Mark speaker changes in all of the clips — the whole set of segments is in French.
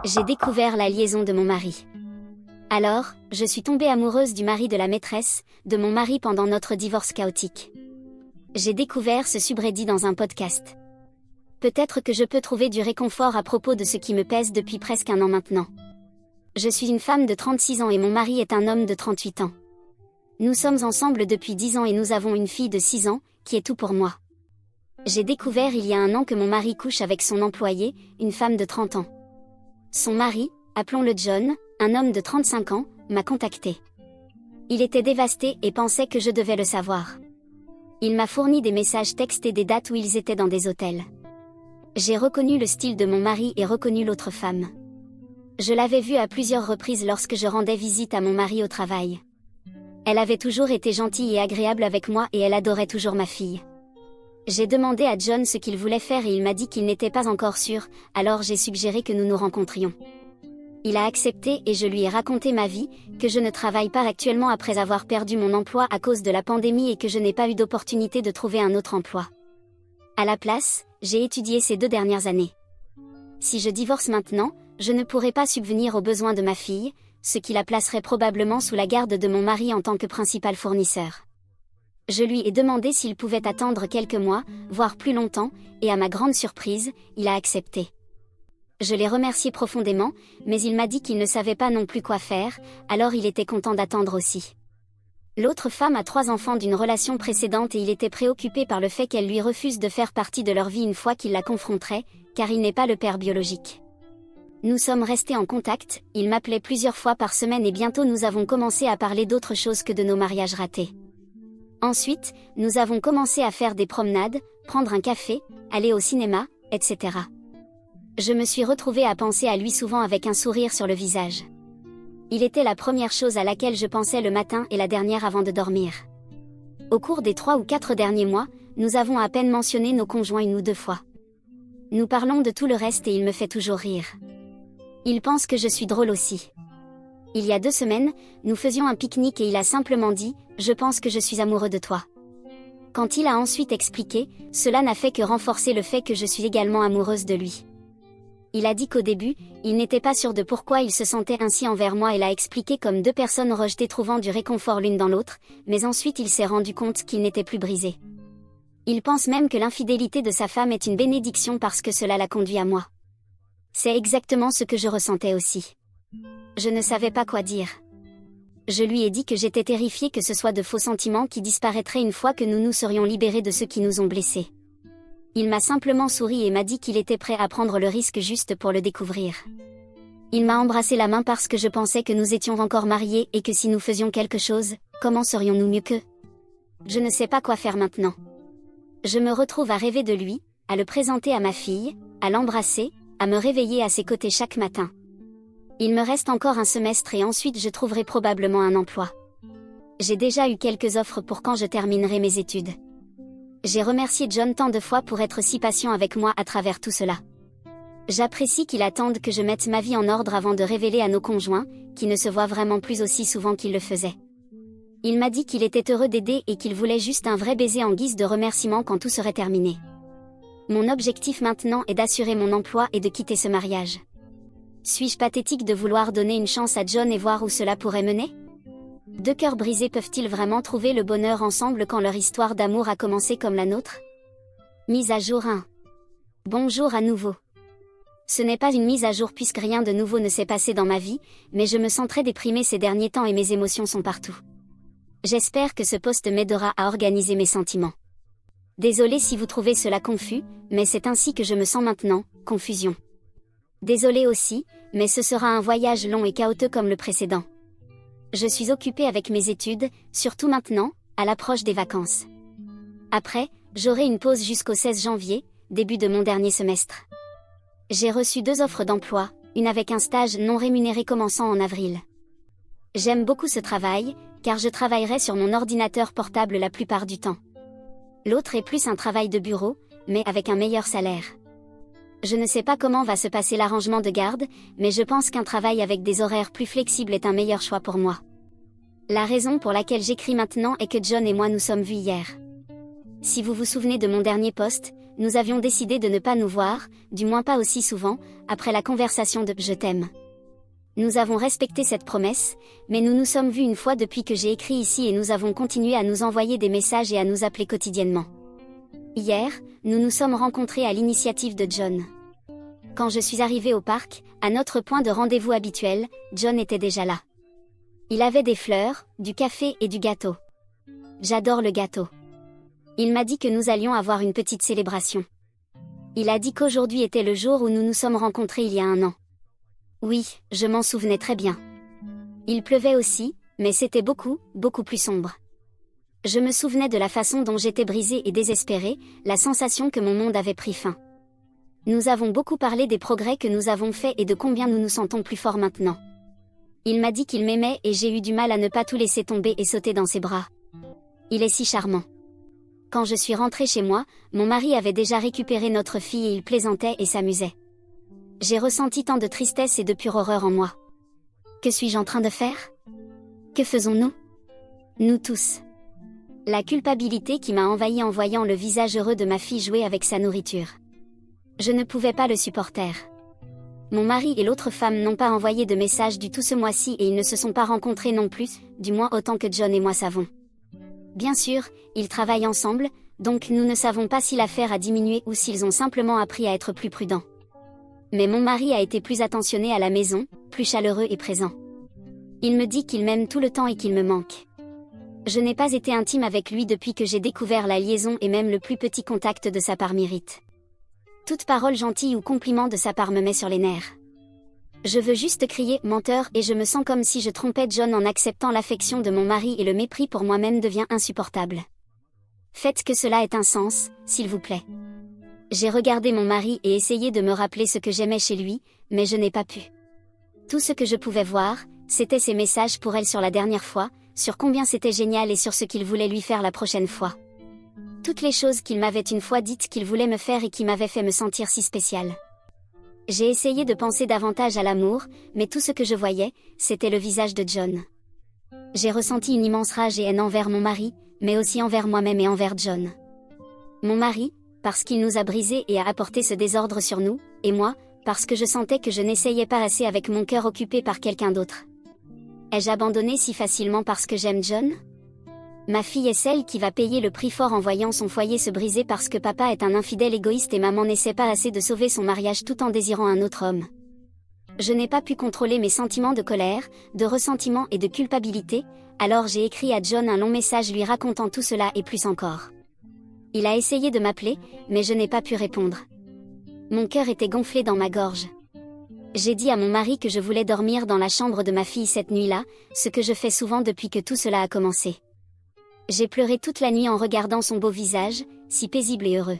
Speaker 1: J'ai découvert la liaison de mon mari. Alors, je suis tombée amoureuse du mari de la maîtresse, de mon mari pendant notre divorce chaotique. J'ai découvert ce subreddit dans un podcast. Peut-être que je peux trouver du réconfort à propos de ce qui me pèse depuis presque un an maintenant. Je suis une femme de 36 ans et mon mari est un homme de 38 ans. Nous sommes ensemble depuis 10 ans et nous avons une fille de 6 ans, qui est tout pour moi. J'ai découvert il y a un an que mon mari couche avec son employée, une femme de 30 ans. Son mari, appelons-le John, un homme de 35 ans, m'a contacté. Il était dévasté et pensait que je devais le savoir. Il m'a fourni des messages textes et des dates où ils étaient dans des hôtels. J'ai reconnu le style de mon mari et reconnu l'autre femme. Je l'avais vue à plusieurs reprises lorsque je rendais visite à mon mari au travail. Elle avait toujours été gentille et agréable avec moi et elle adorait toujours ma fille. J'ai demandé à John ce qu'il voulait faire et il m'a dit qu'il n'était pas encore sûr, alors j'ai suggéré que nous nous rencontrions. Il a accepté et je lui ai raconté ma vie, que je ne travaille pas actuellement après avoir perdu mon emploi à cause de la pandémie et que je n'ai pas eu d'opportunité de trouver un autre emploi. À la place, j'ai étudié ces 2 dernières années. Si je divorce maintenant, je ne pourrai pas subvenir aux besoins de ma fille, ce qui la placerait probablement sous la garde de mon mari en tant que principal fournisseur. Je lui ai demandé s'il pouvait attendre quelques mois, voire plus longtemps, et à ma grande surprise, il a accepté. Je l'ai remercié profondément, mais il m'a dit qu'il ne savait pas non plus quoi faire, alors il était content d'attendre aussi. L'autre femme a 3 enfants d'une relation précédente et il était préoccupé par le fait qu'elle lui refuse de faire partie de leur vie une fois qu'il la confronterait, car il n'est pas le père biologique. Nous sommes restés en contact, il m'appelait plusieurs fois par semaine et bientôt nous avons commencé à parler d'autre chose que de nos mariages ratés. Ensuite, nous avons commencé à faire des promenades, prendre un café, aller au cinéma, etc. Je me suis retrouvée à penser à lui souvent avec un sourire sur le visage. Il était la première chose à laquelle je pensais le matin et la dernière avant de dormir. Au cours des 3 ou 4 derniers mois, nous avons à peine mentionné nos conjoints 1 ou 2 fois. Nous parlons de tout le reste et il me fait toujours rire. Il pense que je suis drôle aussi. Il y a 2 semaines, nous faisions un pique-nique et il a simplement dit « Je pense que je suis amoureux de toi ». Quand il a ensuite expliqué, cela n'a fait que renforcer le fait que je suis également amoureuse de lui. Il a dit qu'au début, il n'était pas sûr de pourquoi il se sentait ainsi envers moi et l'a expliqué comme 2 personnes rejetées trouvant du réconfort l'une dans l'autre, mais ensuite il s'est rendu compte qu'il n'était plus brisé. Il pense même que l'infidélité de sa femme est une bénédiction parce que cela l'a conduit à moi. C'est exactement ce que je ressentais aussi. Je ne savais pas quoi dire. Je lui ai dit que j'étais terrifiée que ce soit de faux sentiments qui disparaîtraient une fois que nous nous serions libérés de ceux qui nous ont blessés. Il m'a simplement souri et m'a dit qu'il était prêt à prendre le risque juste pour le découvrir. Il m'a embrassé la main parce que je pensais que nous étions encore mariés et que si nous faisions quelque chose, comment serions-nous mieux qu'eux? Je ne sais pas quoi faire maintenant. Je me retrouve à rêver de lui, à le présenter à ma fille, à l'embrasser, à me réveiller à ses côtés chaque matin. Il me reste encore un semestre et ensuite je trouverai probablement un emploi. J'ai déjà eu quelques offres pour quand je terminerai mes études. J'ai remercié John tant de fois pour être si patient avec moi à travers tout cela. J'apprécie qu'il attende que je mette ma vie en ordre avant de révéler à nos conjoints, qui ne se voient vraiment plus aussi souvent qu'il le faisait. Il m'a dit qu'il était heureux d'aider et qu'il voulait juste un vrai baiser en guise de remerciement quand tout serait terminé. Mon objectif maintenant est d'assurer mon emploi et de quitter ce mariage. Suis-je pathétique de vouloir donner une chance à John et voir où cela pourrait mener? 2 cœurs brisés peuvent-ils vraiment trouver le bonheur ensemble quand leur histoire d'amour a commencé comme la nôtre? Mise à jour 1. Bonjour à nouveau. Ce n'est pas une mise à jour puisque rien de nouveau ne s'est passé dans ma vie, mais je me sens très déprimée ces derniers temps et mes émotions sont partout. J'espère que ce post m'aidera à organiser mes sentiments. Désolée si vous trouvez cela confus, mais c'est ainsi que je me sens maintenant, confusion. Désolée aussi, mais ce sera un voyage long et chaotique comme le précédent. Je suis occupée avec mes études, surtout maintenant, à l'approche des vacances. Après, j'aurai une pause jusqu'au 16 janvier, début de mon dernier semestre. J'ai reçu 2 offres d'emploi, une avec un stage non rémunéré commençant en avril. J'aime beaucoup ce travail, car je travaillerai sur mon ordinateur portable la plupart du temps. L'autre est plus un travail de bureau, mais avec un meilleur salaire. Je ne sais pas comment va se passer l'arrangement de garde, mais je pense qu'un travail avec des horaires plus flexibles est un meilleur choix pour moi. La raison pour laquelle j'écris maintenant est que John et moi nous sommes vus hier. Si vous vous souvenez de mon dernier post, nous avions décidé de ne pas nous voir, du moins pas aussi souvent, après la conversation de « Je t'aime ». Nous avons respecté cette promesse, mais nous nous sommes vus une fois depuis que j'ai écrit ici et nous avons continué à nous envoyer des messages et à nous appeler quotidiennement. Hier, nous nous sommes rencontrés à l'initiative de John. Quand je suis arrivée au parc, à notre point de rendez-vous habituel, John était déjà là. Il avait des fleurs, du café et du gâteau. J'adore le gâteau. Il m'a dit que nous allions avoir une petite célébration. Il a dit qu'aujourd'hui était le jour où nous nous sommes rencontrés il y a 1 an. Oui, je m'en souvenais très bien. Il pleuvait aussi, mais c'était beaucoup, beaucoup plus sombre. Je me souvenais de la façon dont j'étais brisée et désespérée, la sensation que mon monde avait pris fin. Nous avons beaucoup parlé des progrès que nous avons faits et de combien nous nous sentons plus forts maintenant. Il m'a dit qu'il m'aimait et j'ai eu du mal à ne pas tout laisser tomber et sauter dans ses bras. Il est si charmant. Quand je suis rentrée chez moi, mon mari avait déjà récupéré notre fille et il plaisantait et s'amusait. J'ai ressenti tant de tristesse et de pure horreur en moi. Que suis-je en train de faire? Que faisons-nous? Nous tous. La culpabilité qui m'a envahie en voyant le visage heureux de ma fille jouer avec sa nourriture. Je ne pouvais pas le supporter. Mon mari et l'autre femme n'ont pas envoyé de message du tout ce mois-ci et ils ne se sont pas rencontrés non plus, du moins autant que John et moi savons. Bien sûr, ils travaillent ensemble, donc nous ne savons pas si l'affaire a diminué ou s'ils ont simplement appris à être plus prudents. Mais mon mari a été plus attentionné à la maison, plus chaleureux et présent. Il me dit qu'il m'aime tout le temps et qu'il me manque. Je n'ai pas été intime avec lui depuis que j'ai découvert la liaison et même le plus petit contact de sa part m'irrite. Toute parole gentille ou compliment de sa part me met sur les nerfs. Je veux juste crier « menteur » et je me sens comme si je trompais John en acceptant l'affection de mon mari et le mépris pour moi-même devient insupportable. Faites que cela ait un sens, s'il vous plaît. J'ai regardé mon mari et essayé de me rappeler ce que j'aimais chez lui, mais je n'ai pas pu. Tout ce que je pouvais voir, c'était ses messages pour elle sur la dernière fois, sur combien c'était génial et sur ce qu'il voulait lui faire la prochaine fois. Toutes les choses qu'il m'avait une fois dites qu'il voulait me faire et qui m'avaient fait me sentir si spéciale. J'ai essayé de penser davantage à l'amour, mais tout ce que je voyais, c'était le visage de John. J'ai ressenti une immense rage et haine envers mon mari, mais aussi envers moi-même et envers John. Mon mari, parce qu'il nous a brisés et a apporté ce désordre sur nous, et moi, parce que je sentais que je n'essayais pas assez avec mon cœur occupé par quelqu'un d'autre. Ai-je abandonné si facilement parce que j'aime John? Ma fille est celle qui va payer le prix fort en voyant son foyer se briser parce que papa est un infidèle égoïste et maman n'essaie pas assez de sauver son mariage tout en désirant un autre homme. Je n'ai pas pu contrôler mes sentiments de colère, de ressentiment et de culpabilité, alors j'ai écrit à John un long message lui racontant tout cela et plus encore. Il a essayé de m'appeler, mais je n'ai pas pu répondre. Mon cœur était gonflé dans ma gorge. J'ai dit à mon mari que je voulais dormir dans la chambre de ma fille cette nuit-là, ce que je fais souvent depuis que tout cela a commencé. J'ai pleuré toute la nuit en regardant son beau visage, si paisible et heureux.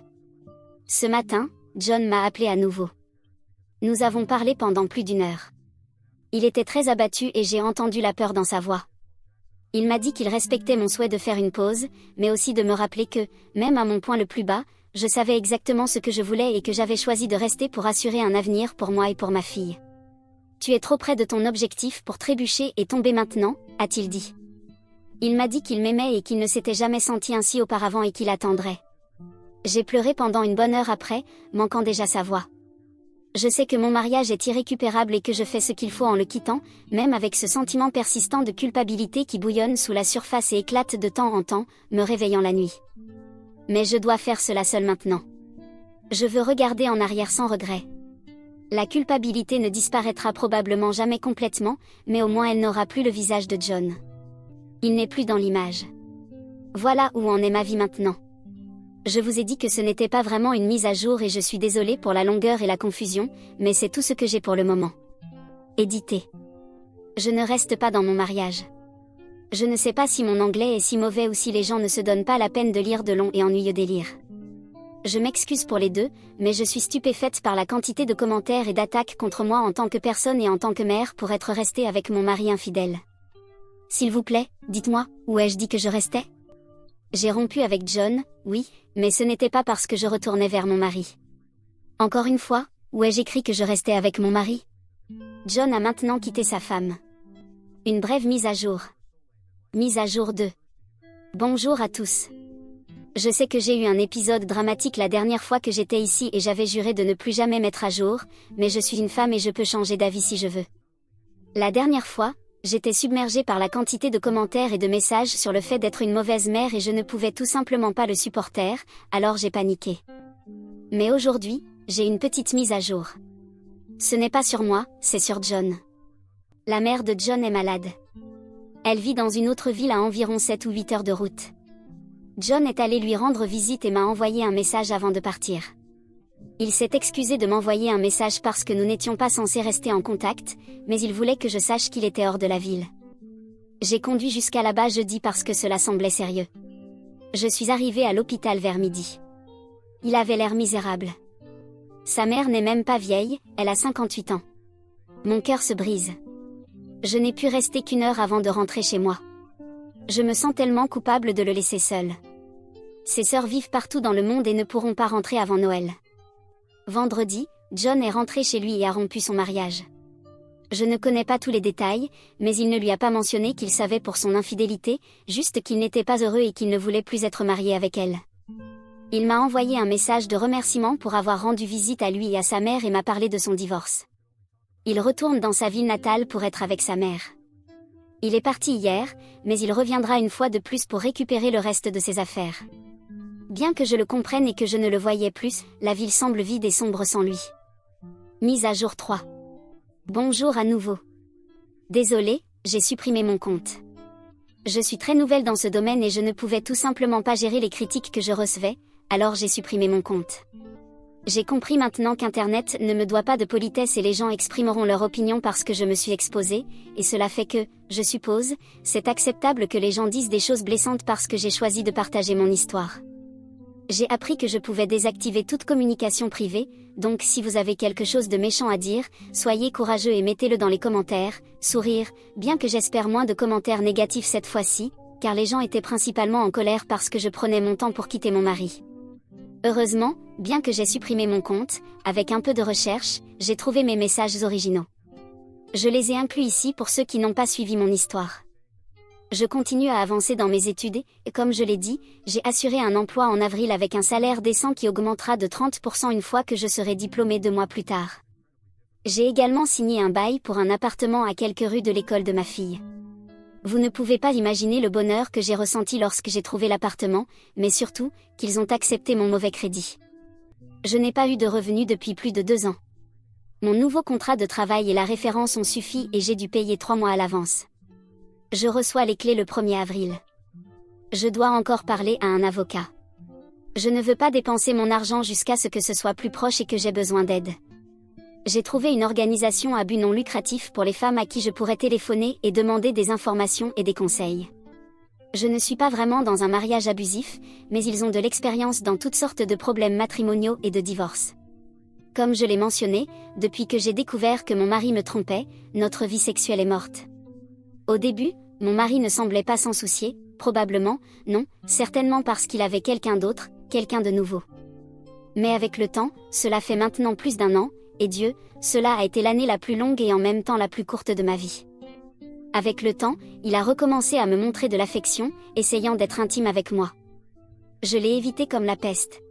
Speaker 1: Ce matin, John m'a appelé à nouveau. Nous avons parlé pendant plus d'1 heure. Il était très abattu et j'ai entendu la peur dans sa voix. Il m'a dit qu'il respectait mon souhait de faire une pause, mais aussi de me rappeler que, même à mon point le plus bas, je savais exactement ce que je voulais et que j'avais choisi de rester pour assurer un avenir pour moi et pour ma fille. Tu es trop près de ton objectif pour trébucher et tomber maintenant, a-t-il dit. Il m'a dit qu'il m'aimait et qu'il ne s'était jamais senti ainsi auparavant et qu'il attendrait. J'ai pleuré pendant une bonne heure après, manquant déjà sa voix. Je sais que mon mariage est irrécupérable et que je fais ce qu'il faut en le quittant, même avec ce sentiment persistant de culpabilité qui bouillonne sous la surface et éclate de temps en temps, me réveillant la nuit. Mais je dois faire cela seul maintenant. Je veux regarder en arrière sans regret. La culpabilité ne disparaîtra probablement jamais complètement, mais au moins elle n'aura plus le visage de John. Il n'est plus dans l'image. Voilà où en est ma vie maintenant. Je vous ai dit que ce n'était pas vraiment une mise à jour et je suis désolée pour la longueur et la confusion, mais c'est tout ce que j'ai pour le moment. Édité. Je ne reste pas dans mon mariage. Je ne sais pas si mon anglais est si mauvais ou si les gens ne se donnent pas la peine de lire de longs et ennuyeux délires. Je m'excuse pour les deux, mais je suis stupéfaite par la quantité de commentaires et d'attaques contre moi en tant que personne et en tant que mère pour être restée avec mon mari infidèle. S'il vous plaît, dites-moi, où ai-je dit que je restais? J'ai rompu avec John, oui, mais ce n'était pas parce que je retournais vers mon mari. Encore une fois, où ai-je écrit que je restais avec mon mari? John a maintenant quitté sa femme. Une brève mise à jour. Mise à jour 2. Bonjour à tous. Je sais que j'ai eu un épisode dramatique la dernière fois que j'étais ici et j'avais juré de ne plus jamais mettre à jour, mais je suis une femme et je peux changer d'avis si je veux. La dernière fois, j'étais submergée par la quantité de commentaires et de messages sur le fait d'être une mauvaise mère et je ne pouvais tout simplement pas le supporter, alors j'ai paniqué. Mais aujourd'hui, j'ai une petite mise à jour. Ce n'est pas sur moi, c'est sur John. La mère de John est malade. Elle vit dans une autre ville à environ 7 ou 8 heures de route. John est allé lui rendre visite et m'a envoyé un message avant de partir. Il s'est excusé de m'envoyer un message parce que nous n'étions pas censés rester en contact, mais il voulait que je sache qu'il était hors de la ville. J'ai conduit jusqu'à là-bas jeudi parce que cela semblait sérieux. Je suis arrivée à l'hôpital vers midi. Il avait l'air misérable. Sa mère n'est même pas vieille, elle a 58 ans. Mon cœur se brise. Je n'ai pu rester qu'1 heure avant de rentrer chez moi. Je me sens tellement coupable de le laisser seul. Ses sœurs vivent partout dans le monde et ne pourront pas rentrer avant Noël. Vendredi, John est rentré chez lui et a rompu son mariage. Je ne connais pas tous les détails, mais il ne lui a pas mentionné qu'il savait pour son infidélité, juste qu'il n'était pas heureux et qu'il ne voulait plus être marié avec elle. Il m'a envoyé un message de remerciement pour avoir rendu visite à lui et à sa mère et m'a parlé de son divorce. Il retourne dans sa ville natale pour être avec sa mère. Il est parti hier, mais il reviendra une fois de plus pour récupérer le reste de ses affaires. Bien que je le comprenne et que je ne le voyais plus, la ville semble vide et sombre sans lui. Mise à jour 3. Bonjour à nouveau. Désolé, j'ai supprimé mon compte. Je suis très nouvelle dans ce domaine et je ne pouvais tout simplement pas gérer les critiques que je recevais, alors j'ai supprimé mon compte. J'ai compris maintenant qu'Internet ne me doit pas de politesse et les gens exprimeront leur opinion parce que je me suis exposée, et cela fait que, je suppose, c'est acceptable que les gens disent des choses blessantes parce que j'ai choisi de partager mon histoire. J'ai appris que je pouvais désactiver toute communication privée, donc si vous avez quelque chose de méchant à dire, soyez courageux et mettez-le dans les commentaires, sourire, bien que j'espère moins de commentaires négatifs cette fois-ci, car les gens étaient principalement en colère parce que je prenais mon temps pour quitter mon mari. Heureusement, bien que j'ai supprimé mon compte, avec un peu de recherche, j'ai trouvé mes messages originaux. Je les ai inclus ici pour ceux qui n'ont pas suivi mon histoire. Je continue à avancer dans mes études et, comme je l'ai dit, j'ai assuré un emploi en avril avec un salaire décent qui augmentera de 30% une fois que je serai diplômée 2 mois plus tard. J'ai également signé un bail pour un appartement à quelques rues de l'école de ma fille. Vous ne pouvez pas imaginer le bonheur que j'ai ressenti lorsque j'ai trouvé l'appartement, mais surtout, qu'ils ont accepté mon mauvais crédit. Je n'ai pas eu de revenus depuis plus de 2 ans. Mon nouveau contrat de travail et la référence ont suffi et j'ai dû payer 3 mois à l'avance. Je reçois les clés le 1er avril. Je dois encore parler à un avocat. Je ne veux pas dépenser mon argent jusqu'à ce que ce soit plus proche et que j'ai besoin d'aide. J'ai trouvé une organisation à but non lucratif pour les femmes à qui je pourrais téléphoner et demander des informations et des conseils. Je ne suis pas vraiment dans un mariage abusif, mais ils ont de l'expérience dans toutes sortes de problèmes matrimoniaux et de divorce. Comme je l'ai mentionné, depuis que j'ai découvert que mon mari me trompait, notre vie sexuelle est morte. Au début, mon mari ne semblait pas s'en soucier, probablement, non, certainement parce qu'il avait quelqu'un d'autre, quelqu'un de nouveau. Mais avec le temps, cela fait maintenant plus d'1 an, et Dieu, cela a été l'année la plus longue et en même temps la plus courte de ma vie. Avec le temps, il a recommencé à me montrer de l'affection, essayant d'être intime avec moi. Je l'ai évité comme la peste.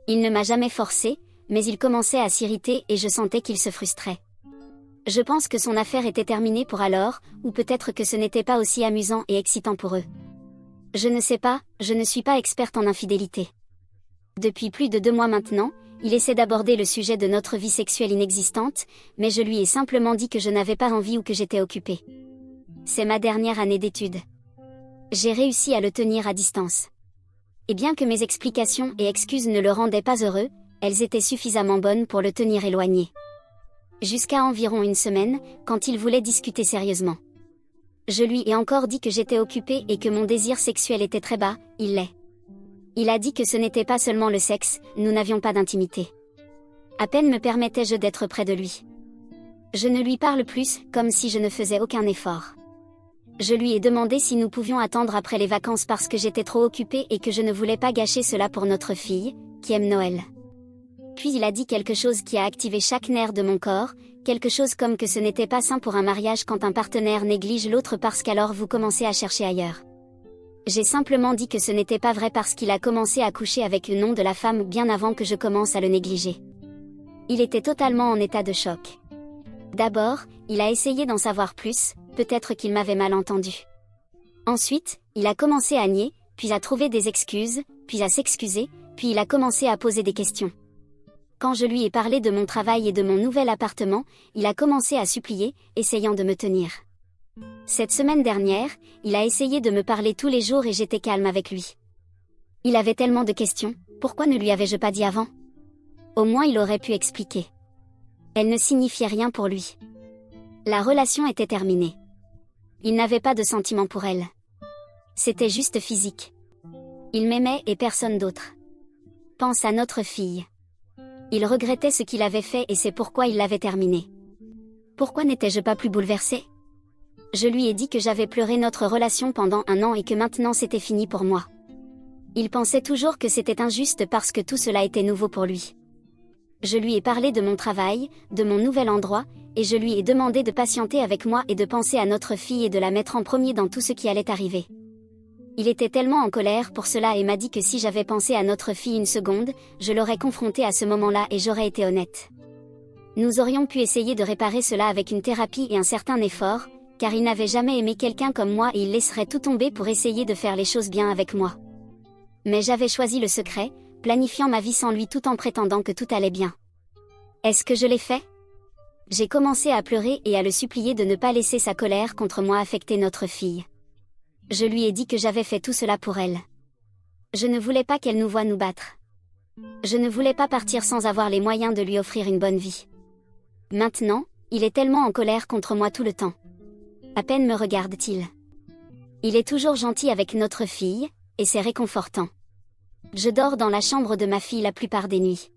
Speaker 1: Il ne m'a jamais forcé, mais il commençait à s'irriter et je sentais qu'il se frustrait. Je pense que son affaire était terminée pour alors, ou peut-être que ce n'était pas aussi amusant et excitant pour eux. Je ne sais pas, je ne suis pas experte en infidélité. Depuis plus de 2 mois maintenant, il essaie d'aborder le sujet de notre vie sexuelle inexistante, mais je lui ai simplement dit que je n'avais pas envie ou que j'étais occupée. C'est ma dernière année d'études. J'ai réussi à le tenir à distance. Et bien que mes explications et excuses ne le rendaient pas heureux, elles étaient suffisamment bonnes pour le tenir éloigné. Jusqu'à environ 1 semaine, quand il voulait discuter sérieusement. Je lui ai encore dit que j'étais occupée et que mon désir sexuel était très bas, il l'est. Il a dit que ce n'était pas seulement le sexe, nous n'avions pas d'intimité. À peine me permettais-je d'être près de lui. Je ne lui parle plus, comme si je ne faisais aucun effort. Je lui ai demandé si nous pouvions attendre après les vacances parce que j'étais trop occupée et que je ne voulais pas gâcher cela pour notre fille, qui aime Noël. Puis il a dit quelque chose qui a activé chaque nerf de mon corps, quelque chose comme que ce n'était pas sain pour un mariage quand un partenaire néglige l'autre parce qu'alors vous commencez à chercher ailleurs. J'ai simplement dit que ce n'était pas vrai parce qu'il a commencé à coucher avec le nom de la femme bien avant que je commence à le négliger. Il était totalement en état de choc. D'abord, il a essayé d'en savoir plus, peut-être qu'il m'avait mal entendu. Ensuite, il a commencé à nier, puis à trouver des excuses, puis à s'excuser, puis il a commencé à poser des questions. Quand je lui ai parlé de mon travail et de mon nouvel appartement, il a commencé à supplier, essayant de me tenir. Cette semaine dernière, il a essayé de me parler tous les jours et j'étais calme avec lui. Il avait tellement de questions, pourquoi ne lui avais-je pas dit avant? Au moins il aurait pu expliquer. Elle ne signifiait rien pour lui. La relation était terminée. Il n'avait pas de sentiment pour elle. C'était juste physique. Il m'aimait et personne d'autre. Pense à notre fille. Il regrettait ce qu'il avait fait et c'est pourquoi il l'avait terminé. Pourquoi n'étais-je pas plus bouleversée? Je lui ai dit que j'avais pleuré notre relation pendant 1 an et que maintenant c'était fini pour moi. Il pensait toujours que c'était injuste parce que tout cela était nouveau pour lui. Je lui ai parlé de mon travail, de mon nouvel endroit, et je lui ai demandé de patienter avec moi et de penser à notre fille et de la mettre en premier dans tout ce qui allait arriver. Il était tellement en colère pour cela et m'a dit que si j'avais pensé à notre fille une seconde, je l'aurais confronté à ce moment-là et j'aurais été honnête. Nous aurions pu essayer de réparer cela avec une thérapie et un certain effort, car il n'avait jamais aimé quelqu'un comme moi et il laisserait tout tomber pour essayer de faire les choses bien avec moi. Mais j'avais choisi le secret, planifiant ma vie sans lui tout en prétendant que tout allait bien. Est-ce que je l'ai fait? J'ai commencé à pleurer et à le supplier de ne pas laisser sa colère contre moi affecter notre fille. Je lui ai dit que j'avais fait tout cela pour elle. Je ne voulais pas qu'elle nous voie nous battre. Je ne voulais pas partir sans avoir les moyens de lui offrir une bonne vie. Maintenant, il est tellement en colère contre moi tout le temps. À peine me regarde-t-il. Il est toujours gentil avec notre fille, et c'est réconfortant. Je dors dans la chambre de ma fille la plupart des nuits.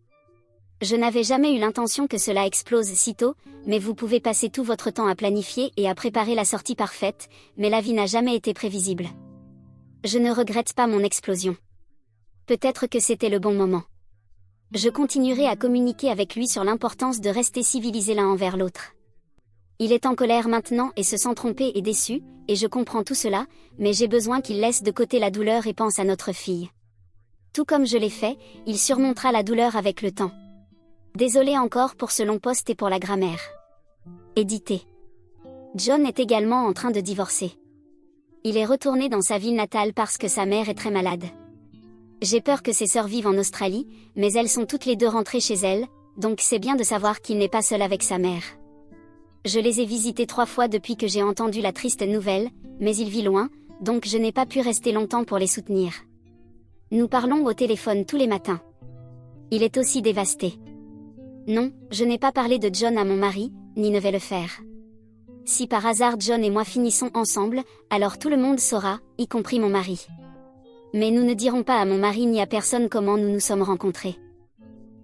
Speaker 1: Je n'avais jamais eu l'intention que cela explose si tôt, mais vous pouvez passer tout votre temps à planifier et à préparer la sortie parfaite, mais la vie n'a jamais été prévisible. Je ne regrette pas mon explosion. Peut-être que c'était le bon moment. Je continuerai à communiquer avec lui sur l'importance de rester civilisés l'un envers l'autre. Il est en colère maintenant et se sent trompé et déçu, et je comprends tout cela, mais j'ai besoin qu'il laisse de côté la douleur et pense à notre fille. Tout comme je l'ai fait, il surmontera la douleur avec le temps. Désolé encore pour ce long post et pour la grammaire. Édité. John est également en train de divorcer. Il est retourné dans sa ville natale parce que sa mère est très malade. J'ai peur que ses sœurs vivent en Australie, mais elles sont toutes les deux rentrées chez elles, donc c'est bien de savoir qu'il n'est pas seul avec sa mère. Je les ai visités 3 fois depuis que j'ai entendu la triste nouvelle, mais il vit loin, donc je n'ai pas pu rester longtemps pour les soutenir. Nous parlons au téléphone tous les matins. Il est aussi dévasté. Non, je n'ai pas parlé de John à mon mari, ni ne vais le faire. Si par hasard John et moi finissons ensemble, alors tout le monde saura, y compris mon mari. Mais nous ne dirons pas à mon mari ni à personne comment nous nous sommes rencontrés.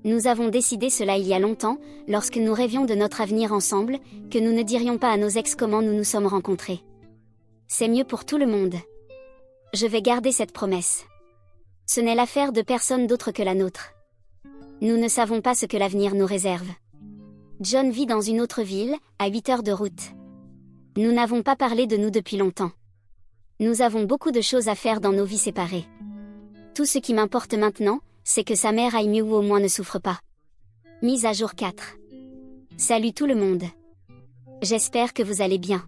Speaker 1: Nous avons décidé cela il y a longtemps, lorsque nous rêvions de notre avenir ensemble, que nous ne dirions pas à nos ex comment nous nous sommes rencontrés. C'est mieux pour tout le monde. Je vais garder cette promesse. Ce n'est l'affaire de personne d'autre que la nôtre. Nous ne savons pas ce que l'avenir nous réserve. John vit dans une autre ville, à 8 heures de route. Nous n'avons pas parlé de nous depuis longtemps. Nous avons beaucoup de choses à faire dans nos vies séparées. Tout ce qui m'importe maintenant, c'est que sa mère aille mieux ou au moins ne souffre pas. Mise à jour 4. Salut tout le monde. J'espère que vous allez bien.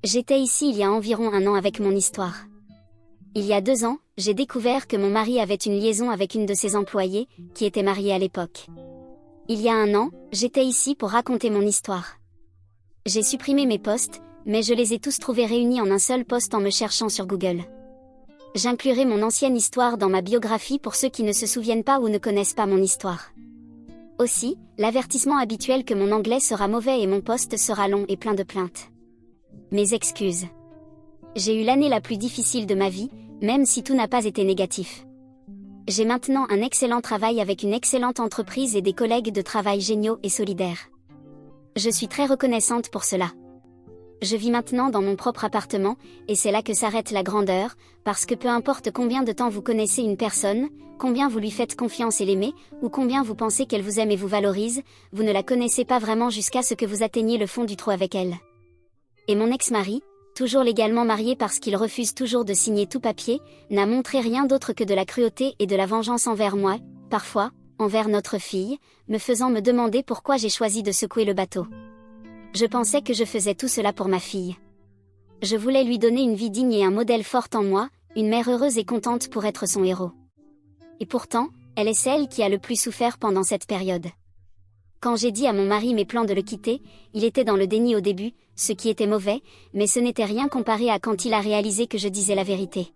Speaker 1: J'étais ici il y a environ 1 an avec mon histoire. Il y a 2 ans, j'ai découvert que mon mari avait une liaison avec une de ses employées, qui était mariée à l'époque. Il y a 1 an, j'étais ici pour raconter mon histoire. J'ai supprimé mes posts, mais je les ai tous trouvés réunis en un seul post en me cherchant sur Google. J'inclurai mon ancienne histoire dans ma biographie pour ceux qui ne se souviennent pas ou ne connaissent pas mon histoire. Aussi, l'avertissement habituel que mon anglais sera mauvais et mon post sera long et plein de plaintes. Mes excuses. J'ai eu l'année la plus difficile de ma vie, même si tout n'a pas été négatif. J'ai maintenant un excellent travail avec une excellente entreprise et des collègues de travail géniaux et solidaires. Je suis très reconnaissante pour cela. Je vis maintenant dans mon propre appartement, et c'est là que s'arrête la grandeur, parce que peu importe combien de temps vous connaissez une personne, combien vous lui faites confiance et l'aimez, ou combien vous pensez qu'elle vous aime et vous valorise, vous ne la connaissez pas vraiment jusqu'à ce que vous atteigniez le fond du trou avec elle. Et mon ex-mari, toujours légalement marié parce qu'il refuse toujours de signer tout papier, n'a montré rien d'autre que de la cruauté et de la vengeance envers moi, parfois, envers notre fille, me faisant me demander pourquoi j'ai choisi de secouer le bateau. Je pensais que je faisais tout cela pour ma fille. Je voulais lui donner une vie digne et un modèle fort en moi, une mère heureuse et contente pour être son héros. Et pourtant, elle est celle qui a le plus souffert pendant cette période. Quand j'ai dit à mon mari mes plans de le quitter, il était dans le déni au début, ce qui était mauvais, mais ce n'était rien comparé à quand il a réalisé que je disais la vérité.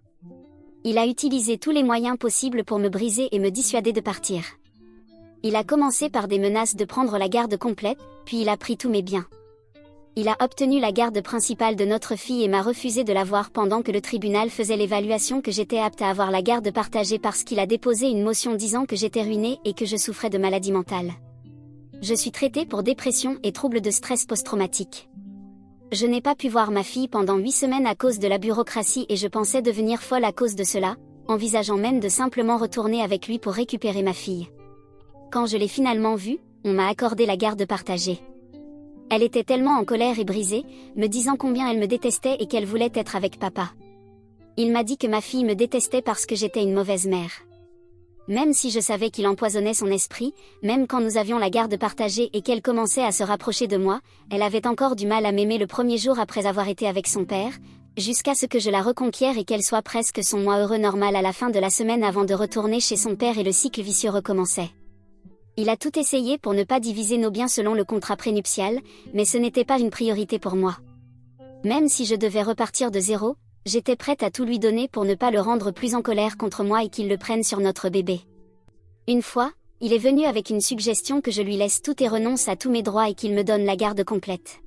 Speaker 1: Il a utilisé tous les moyens possibles pour me briser et me dissuader de partir. Il a commencé par des menaces de prendre la garde complète, puis il a pris tous mes biens. Il a obtenu la garde principale de notre fille et m'a refusé de la voir pendant que le tribunal faisait l'évaluation que j'étais apte à avoir la garde partagée parce qu'il a déposé une motion disant que j'étais ruinée et que je souffrais de maladie mentale. Je suis traitée pour dépression et troubles de stress post-traumatique. Je n'ai pas pu voir ma fille pendant 8 semaines à cause de la bureaucratie et je pensais devenir folle à cause de cela, envisageant même de simplement retourner avec lui pour récupérer ma fille. Quand je l'ai finalement vue, on m'a accordé la garde partagée. Elle était tellement en colère et brisée, me disant combien elle me détestait et qu'elle voulait être avec papa. Il m'a dit que ma fille me détestait parce que j'étais une mauvaise mère. Même si je savais qu'il empoisonnait son esprit, même quand nous avions la garde partagée et qu'elle commençait à se rapprocher de moi, elle avait encore du mal à m'aimer le premier jour après avoir été avec son père, jusqu'à ce que je la reconquière et qu'elle soit presque son moi heureux normal à la fin de la semaine avant de retourner chez son père et le cycle vicieux recommençait. Il a tout essayé pour ne pas diviser nos biens selon le contrat prénuptial, mais ce n'était pas une priorité pour moi. Même si je devais repartir de zéro, j'étais prête à tout lui donner pour ne pas le rendre plus en colère contre moi et qu'il le prenne sur notre bébé. Une fois, il est venu avec une suggestion que je lui laisse tout et renonce à tous mes droits et qu'il me donne la garde complète.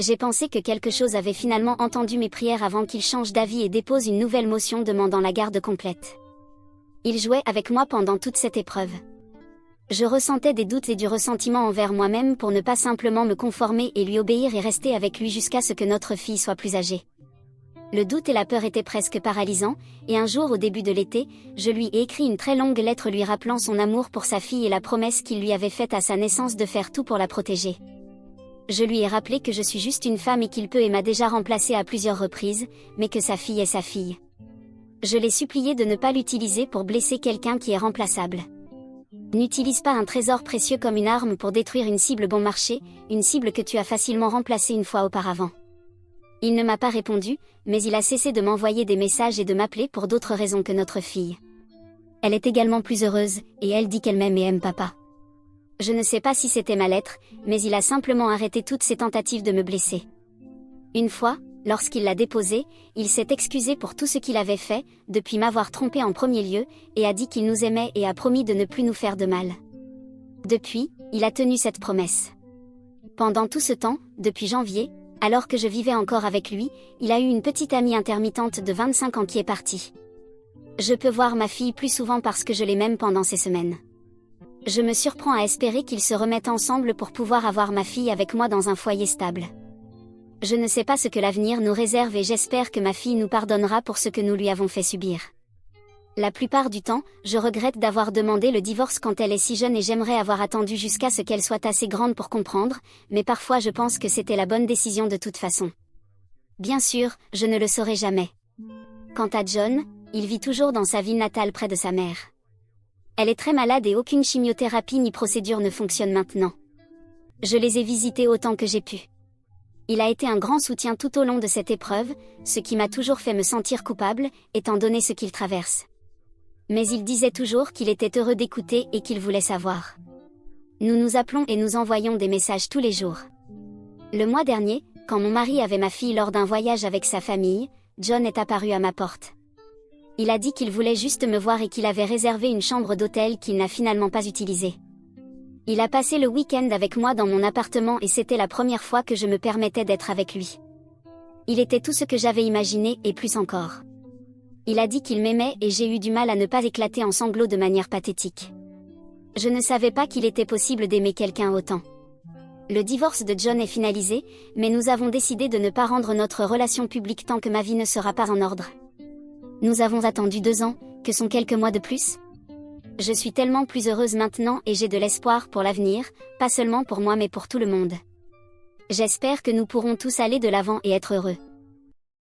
Speaker 1: J'ai pensé que quelque chose avait finalement entendu mes prières avant qu'il change d'avis et dépose une nouvelle motion demandant la garde complète. Il jouait avec moi pendant toute cette épreuve. Je ressentais des doutes et du ressentiment envers moi-même pour ne pas simplement me conformer et lui obéir et rester avec lui jusqu'à ce que notre fille soit plus âgée. Le doute et la peur étaient presque paralysants, et un jour au début de l'été, je lui ai écrit une très longue lettre lui rappelant son amour pour sa fille et la promesse qu'il lui avait faite à sa naissance de faire tout pour la protéger. Je lui ai rappelé que je suis juste une femme et qu'il peut et m'a déjà remplacée à plusieurs reprises, mais que sa fille est sa fille. Je l'ai supplié de ne pas l'utiliser pour blesser quelqu'un qui est remplaçable. N'utilise pas un trésor précieux comme une arme pour détruire une cible bon marché, une cible que tu as facilement remplacée une fois auparavant. Il ne m'a pas répondu, mais il a cessé de m'envoyer des messages et de m'appeler pour d'autres raisons que notre fille. Elle est également plus heureuse, et elle dit qu'elle m'aime et aime papa. Je ne sais pas si c'était ma lettre, mais il a simplement arrêté toutes ses tentatives de me blesser. Une fois, lorsqu'il l'a déposée, il s'est excusé pour tout ce qu'il avait fait, depuis m'avoir trompé en premier lieu, et a dit qu'il nous aimait et a promis de ne plus nous faire de mal. Depuis, il a tenu cette promesse. Pendant tout ce temps, depuis janvier, alors que je vivais encore avec lui, il a eu une petite amie intermittente de 25 ans qui est partie. Je peux voir ma fille plus souvent parce que je l'ai même pendant ces semaines. Je me surprends à espérer qu'ils se remettent ensemble pour pouvoir avoir ma fille avec moi dans un foyer stable. Je ne sais pas ce que l'avenir nous réserve et j'espère que ma fille nous pardonnera pour ce que nous lui avons fait subir. La plupart du temps, je regrette d'avoir demandé le divorce quand elle est si jeune et j'aimerais avoir attendu jusqu'à ce qu'elle soit assez grande pour comprendre, mais parfois je pense que c'était la bonne décision de toute façon. Bien sûr, je ne le saurai jamais. Quant à John, il vit toujours dans sa ville natale près de sa mère. Elle est très malade et aucune chimiothérapie ni procédure ne fonctionne maintenant. Je les ai visités autant que j'ai pu. Il a été un grand soutien tout au long de cette épreuve, ce qui m'a toujours fait me sentir coupable, étant donné ce qu'il traverse. Mais il disait toujours qu'il était heureux d'écouter et qu'il voulait savoir. Nous nous appelons et nous envoyons des messages tous les jours. Le mois dernier, quand mon mari avait ma fille lors d'un voyage avec sa famille, John est apparu à ma porte. Il a dit qu'il voulait juste me voir et qu'il avait réservé une chambre d'hôtel qu'il n'a finalement pas utilisée. Il a passé le week-end avec moi dans mon appartement et c'était la première fois que je me permettais d'être avec lui. Il était tout ce que j'avais imaginé et plus encore. Il a dit qu'il m'aimait et j'ai eu du mal à ne pas éclater en sanglots de manière pathétique. Je ne savais pas qu'il était possible d'aimer quelqu'un autant. Le divorce de John est finalisé, mais nous avons décidé de ne pas rendre notre relation publique tant que ma vie ne sera pas en ordre. Nous avons attendu 2 ans, que sont quelques mois de plus. Je suis tellement plus heureuse maintenant et j'ai de l'espoir pour l'avenir, pas seulement pour moi mais pour tout le monde. J'espère que nous pourrons tous aller de l'avant et être heureux.